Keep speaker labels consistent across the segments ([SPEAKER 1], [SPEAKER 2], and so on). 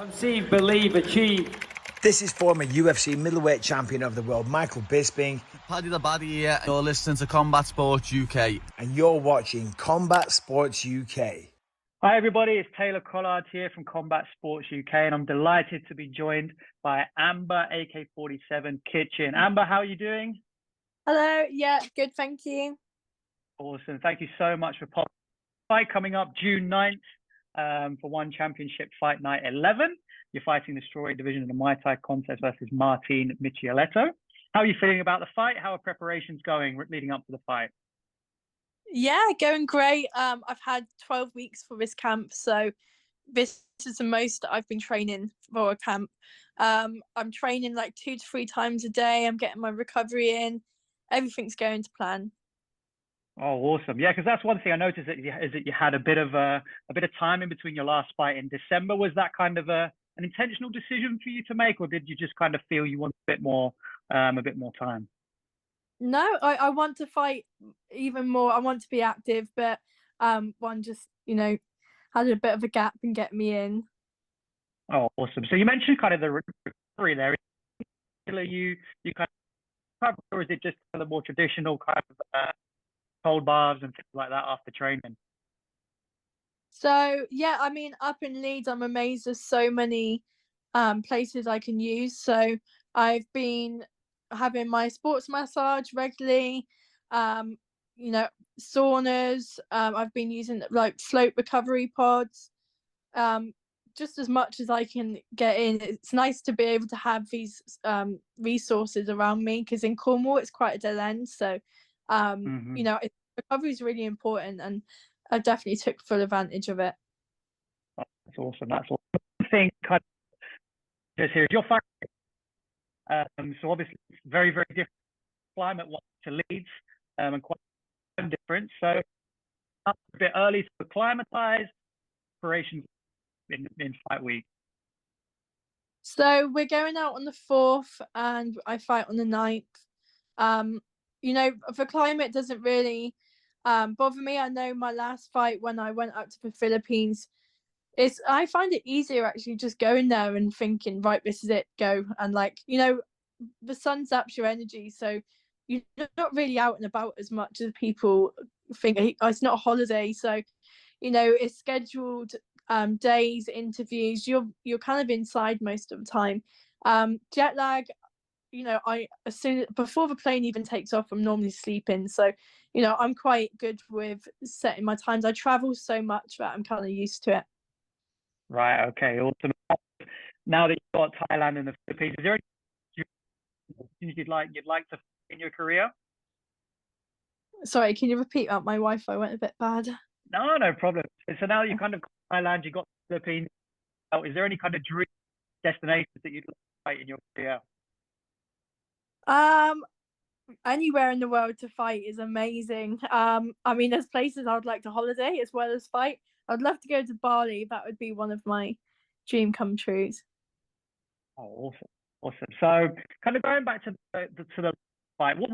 [SPEAKER 1] Conceive, believe, achieve.
[SPEAKER 2] This is former UFC middleweight champion of the world, Michael Bisping.
[SPEAKER 3] Paddy the Baddy here. You're listening to Combat Sports UK.
[SPEAKER 2] And you're watching Combat Sports UK.
[SPEAKER 4] Hi everybody, it's Taylor Collard here from Combat Sports UK, and I'm delighted to be joined by Amber AK-47 Kitchen. Amber, how are you doing?
[SPEAKER 5] Hello, yeah, good, thank you.
[SPEAKER 4] Awesome, thank you so much for popping. Fight coming up June 9th for One Championship Fight Night 11. You're fighting the strawweight division in the Muay Thai contest versus Martine Michieletto. How are you feeling about the fight? How are preparations going leading up to the fight?
[SPEAKER 5] Yeah, going great. I've had 12 weeks for this camp, so this is the most I've been training for a camp. I'm training like 2 to 3 times a day. I'm getting my recovery in. Everything's going to plan. Oh,
[SPEAKER 4] awesome! Yeah, because that's one thing I noticed that you had a bit of time in between your last fight in December. Was that kind of an intentional decision for you to make, or did you just kind of feel you want a bit more time?
[SPEAKER 5] No, I want to fight even more. I want to be active, but one just, had a bit of a gap and get me in.
[SPEAKER 4] Oh, awesome. So you mentioned kind of the recovery there. You kind of recover, or is it just kind of more traditional kind of cold baths and things like that after training?
[SPEAKER 5] So, yeah, I mean, up in Leeds, I'm amazed there's so many places I can use. So I've been having my sports massage regularly, saunas. I've been using like float recovery pods, just as much as I can get in. It's nice to be able to have these resources around me, because in Cornwall it's quite a dead end. So, recovery is really important, and I definitely took full advantage of it.
[SPEAKER 4] That's awesome. That's awesome. I think just here is your fight. So obviously it's very, very different climate to Leeds, and quite different. So a bit early to acclimatise, preparations in fight week.
[SPEAKER 5] So we're going out on the 4th, and I fight on the 9th. The climate doesn't really bother me. I know my last fight when I went up to the Philippines, I find it easier actually just going there and thinking, right, this is it, go. And the sun zaps your energy, so you're not really out and about as much as people think. It's not a holiday, so it's scheduled days, interviews. You're kind of inside most of the time. Jet lag, before the plane even takes off, I'm normally sleeping. So I'm quite good with setting my times. I travel so much that I'm kind of used to it.
[SPEAKER 4] Right. Okay. Awesome. Now that you've got Thailand and the Philippines, is there anything you'd like to in your career?
[SPEAKER 5] Sorry, can you repeat that? My Wi-Fi went a bit bad.
[SPEAKER 4] No problem. So now you kind of got Thailand, you got the Philippines. Is there any kind of dream destinations that you'd like to fight in your career?
[SPEAKER 5] Anywhere in the world to fight is amazing. I mean, there's places I would like to holiday as well as fight. I'd love to go to Bali. That would be one of my dream come trues.
[SPEAKER 4] Oh, awesome. So kind of going back to the fight, what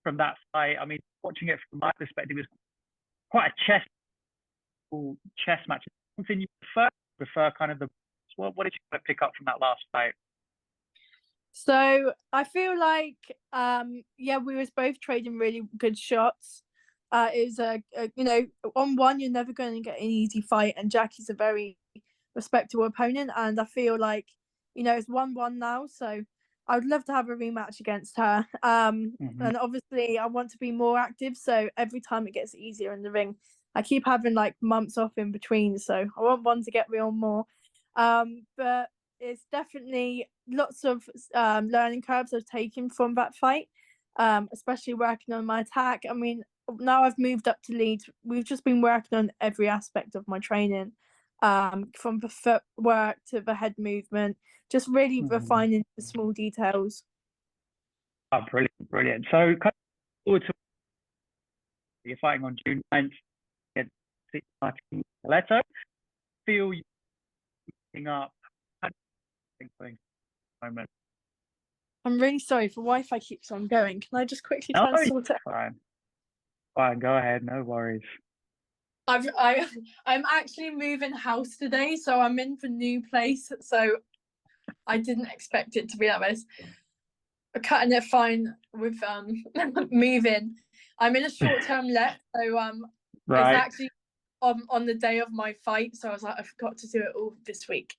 [SPEAKER 4] from that fight? I mean, watching it from my perspective, is quite a chess match. Something you prefer kind of what did you kind of pick up from that last fight?
[SPEAKER 5] So I feel like, we was both trading really good shots. It was on one, you're never going to get an easy fight, and Jackie's a very respectable opponent, and I feel like, it's 1-1 now, so I would love to have a rematch against her. And obviously I want to be more active, so every time it gets easier in the ring, I keep having like months off in between, so I want one to get me on more. But it's definitely lots of learning curves I've taken from that fight, especially working on my attack. I mean, now I've moved up to Leeds, we've just been working on every aspect of my training, from the footwork to the head movement, just really refining the small details.
[SPEAKER 4] Oh, brilliant. So you're fighting on June 9th against Martine Michieletto. Feel you picking up moment.
[SPEAKER 5] I'm really sorry, the Wi-Fi keeps on going. Can I just quickly try and sort it?
[SPEAKER 4] Fine, go ahead, no worries.
[SPEAKER 5] I'm actually moving house today, so I'm in the new place. So I didn't expect it to be like this. Cutting it fine with moving. I'm in a short-term let, so it's
[SPEAKER 4] Right.
[SPEAKER 5] actually on the day of my fight. So I was like, I forgot to do it all this week.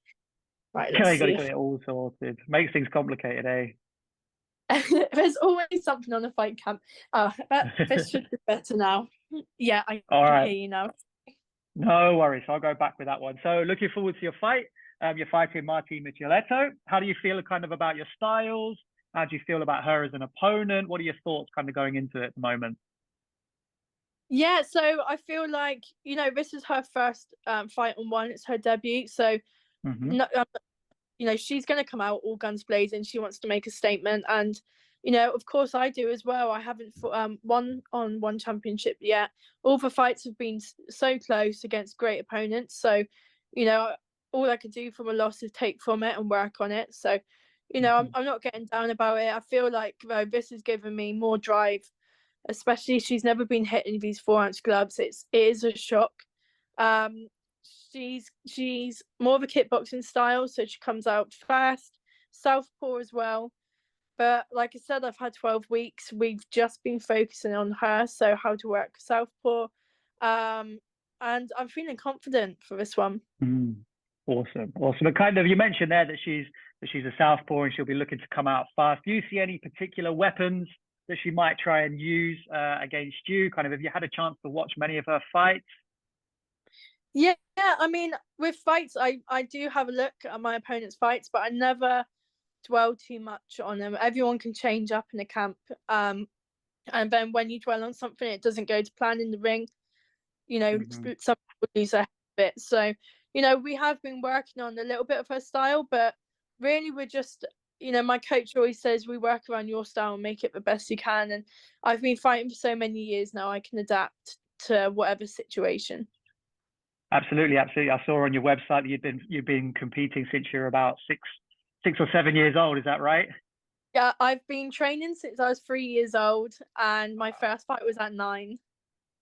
[SPEAKER 5] Right, let's
[SPEAKER 4] You got to
[SPEAKER 5] see.
[SPEAKER 4] get it all sorted. Makes things complicated, eh?
[SPEAKER 5] There's always something on the fight camp. This should be better now. Yeah, I
[SPEAKER 4] All
[SPEAKER 5] can
[SPEAKER 4] right.
[SPEAKER 5] hear you now.
[SPEAKER 4] No worries. I'll go back with that one. So looking forward to your fight. You're fighting Martine Michieletto. How do you feel kind of about your styles? How do you feel about her as an opponent? What are your thoughts kind of going into it at the moment?
[SPEAKER 5] Yeah, so I feel like, this is her first fight on one. It's her debut. So,
[SPEAKER 4] Mm-hmm.
[SPEAKER 5] no, she's going to come out all guns blazing. She wants to make a statement. And, of course I do as well. I haven't won on one championship yet. All the fights have been so close against great opponents. So, all I can do from a loss is take from it and work on it. So, I'm not getting down about it. I feel like this has given me more drive, especially she's never been hit in these 4-ounce gloves. It is a shock. Um, she's more of a kickboxing style, so she comes out fast, southpaw as well. But like I said, I've had 12 weeks. We've just been focusing on her, so how to work southpaw. And I'm feeling confident for this one.
[SPEAKER 4] Awesome, awesome. And kind of, you mentioned there that she's a southpaw and she'll be looking to come out fast. Do you see any particular weapons that she might try and use against you? Kind of, have you had a chance to watch many of her fights?
[SPEAKER 5] Yeah, I mean, with fights, I do have a look at my opponent's fights, but I never dwell too much on them. Everyone can change up in a camp. And then when you dwell on something, it doesn't go to plan in the ring. Some people lose their bit. So, we have been working on a little bit of her style, but really we're just, my coach always says we work around your style and make it the best you can. And I've been fighting for so many years now, I can adapt to whatever situation.
[SPEAKER 4] Absolutely, absolutely. I saw on your website that you've been competing since you're about six or 7 years old. Is that right?
[SPEAKER 5] Yeah, I've been training since I was 3 years old, and my first fight was at 9.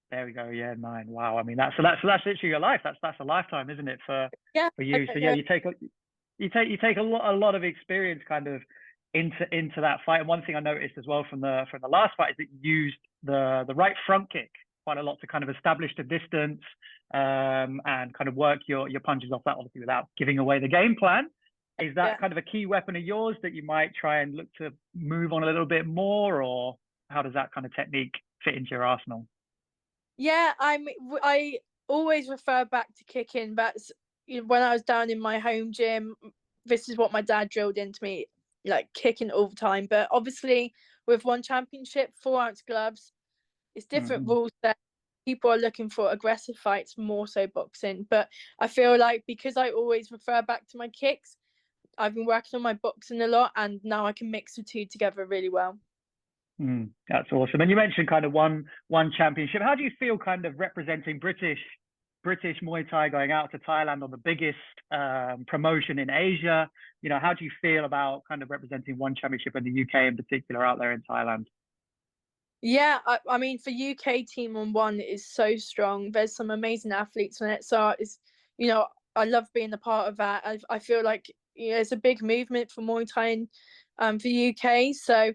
[SPEAKER 4] There we go. Yeah, 9. Wow. I mean, that's literally your life. That's a lifetime, isn't it, for
[SPEAKER 5] Yeah,
[SPEAKER 4] you? So yeah, you take a lot of experience kind of into that fight. And one thing I noticed as well from the last fight is that you used the right front kick quite a lot to kind of establish the distance and kind of work your punches off that, obviously without giving away the game plan. Is that kind of a key weapon of yours that you might try and look to move on a little bit more, or how does that kind of technique fit into your arsenal?
[SPEAKER 5] Yeah, I always refer back to kicking. That's when I was down in my home gym. This is what my dad drilled into me, like kicking all the time. But obviously, with one championship, 4-ounce gloves, it's different rules. That people are looking for aggressive fights, more so boxing. But I feel like because I always refer back to my kicks, I've been working on my boxing a lot, and now I can mix the two together really well.
[SPEAKER 4] That's awesome. And you mentioned kind of one championship. How do you feel kind of representing British Muay Thai going out to Thailand on the biggest promotion in Asia? How do you feel about kind of representing one championship in the UK in particular out there in Thailand?
[SPEAKER 5] Yeah, I mean, for UK Team on One is so strong. There's some amazing athletes on it. So I love being a part of that. I feel like it's a big movement for Muay Thai for UK. So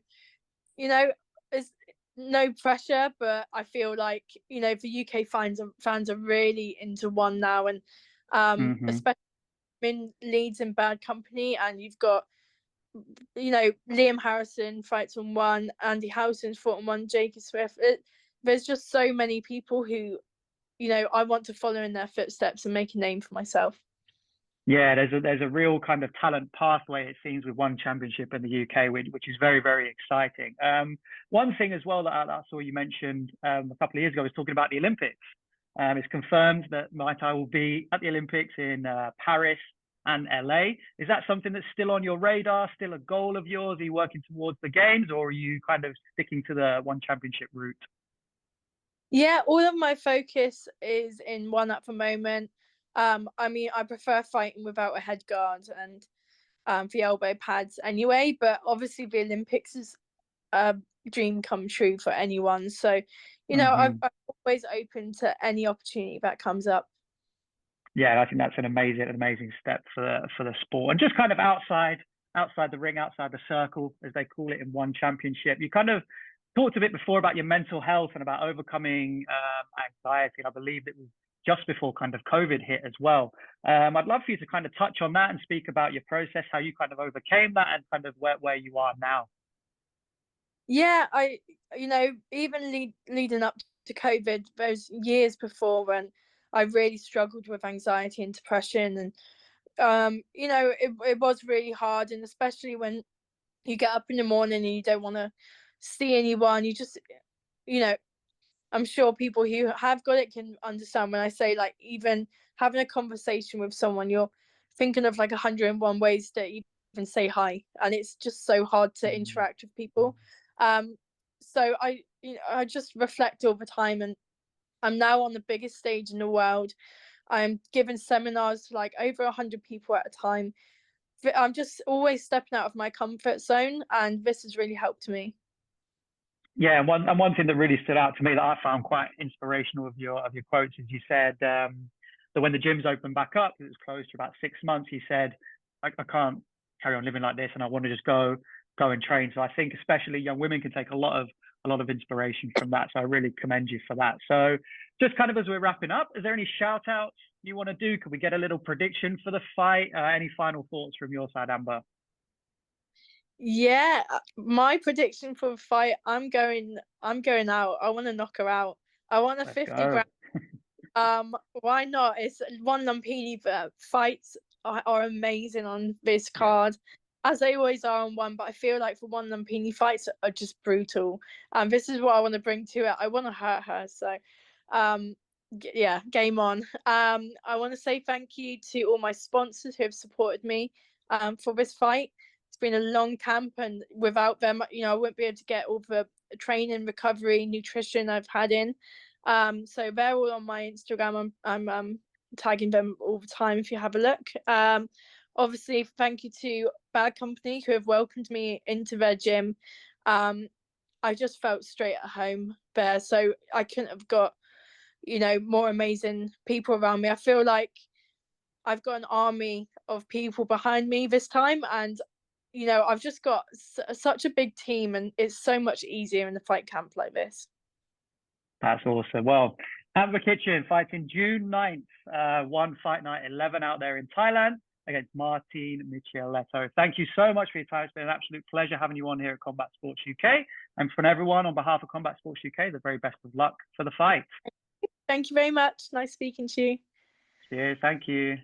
[SPEAKER 5] there's no pressure, but I feel like the UK fans are really into one now, and especially in Leeds in bad company, and you've got Liam Harrison fights on one, Andy Howson's fought on one, Jacob Swift. There's just so many people who, I want to follow in their footsteps and make a name for myself.
[SPEAKER 4] Yeah, there's a real kind of talent pathway, it seems, with one championship in the UK, which is very, very exciting. One thing as well that I saw you mentioned a couple of years ago was talking about the Olympics. It's confirmed that Muay Thai will be at the Olympics in Paris and LA. Is that something that's still on your radar, still a goal of yours? Are you working towards the games, or are you kind of sticking to the one championship route?
[SPEAKER 5] Yeah, all of my focus is in one at the moment. I mean, I prefer fighting without a head guard and the elbow pads anyway, but obviously the Olympics is a dream come true for anyone. So, you know,
[SPEAKER 4] Mhm.
[SPEAKER 5] I'm always open to any opportunity that comes up.
[SPEAKER 4] Yeah, I think that's an amazing step for the sport. And just kind of outside the ring, outside the circle, as they call it in one championship. You kind of talked a bit before about your mental health and about overcoming anxiety. I believe it was just before kind of COVID hit as well. I'd love for you to kind of touch on that and speak about your process, how you kind of overcame that, and kind of where you are now.
[SPEAKER 5] Yeah, you know, even leading up to COVID, those years before when I really struggled with anxiety and depression, and you know, it was really hard, and especially when you get up in the morning and you don't want to see anyone, you just, you know, I'm sure people who have got it can understand when I say, like, even having a conversation with someone, you're thinking of like 101 ways to even say hi, and it's just so hard to interact with people. Um, so you know, I just reflect over time, and I'm now on the biggest stage in the world. I'm giving seminars to like over 100 people at a time. I'm just always stepping out of my comfort zone, and this has really helped me.
[SPEAKER 4] Yeah, and one thing that really stood out to me that I found quite inspirational of your quotes is you said that when the gyms opened back up, it was closed for about 6 months. You said, I can't carry on living like this, and I want to just go and train. So I think especially young women can take a lot of inspiration from that. So I really commend you for that. So just kind of as we're wrapping up, is there any shout outs you want to do? Could we get a little prediction for the fight? Any final thoughts from your side, Amber?
[SPEAKER 5] Yeah, my prediction for the fight, I'm going out. I want to knock her out. I want a
[SPEAKER 4] Let's
[SPEAKER 5] 50
[SPEAKER 4] go.
[SPEAKER 5] round. Why not? It's one Lumpini fights are amazing on this card, as they always are on one. But I feel like for one Lumpini fights are just brutal. This is what I want to bring to it. I want to hurt her. So, yeah, game on. I want to say thank you to all my sponsors who have supported me for this fight. It's been a long camp, and without them, you know, I wouldn't be able to get all the training, recovery, nutrition I've had in. So they're all on my Instagram. I'm tagging them all the time if you have a look. Obviously, thank you to Bad Company who have welcomed me into their gym. I just felt straight at home there, so I couldn't have got, you know, more amazing people around me. I feel like I've got an army of people behind me this time, and you know, I've just got such a big team, and it's so much easier in the fight camp like this.
[SPEAKER 4] That's awesome. Well, Amber Kitchen fighting June 9th, one fight night 11 out there in Thailand against Martine Michieletto. Thank you so much for your time. It's been an absolute pleasure having you on here at Combat Sports UK. And from everyone on behalf of Combat Sports UK, the very best of luck for the fight.
[SPEAKER 5] Thank you very much. Nice speaking to you.
[SPEAKER 4] Cheers. Thank you.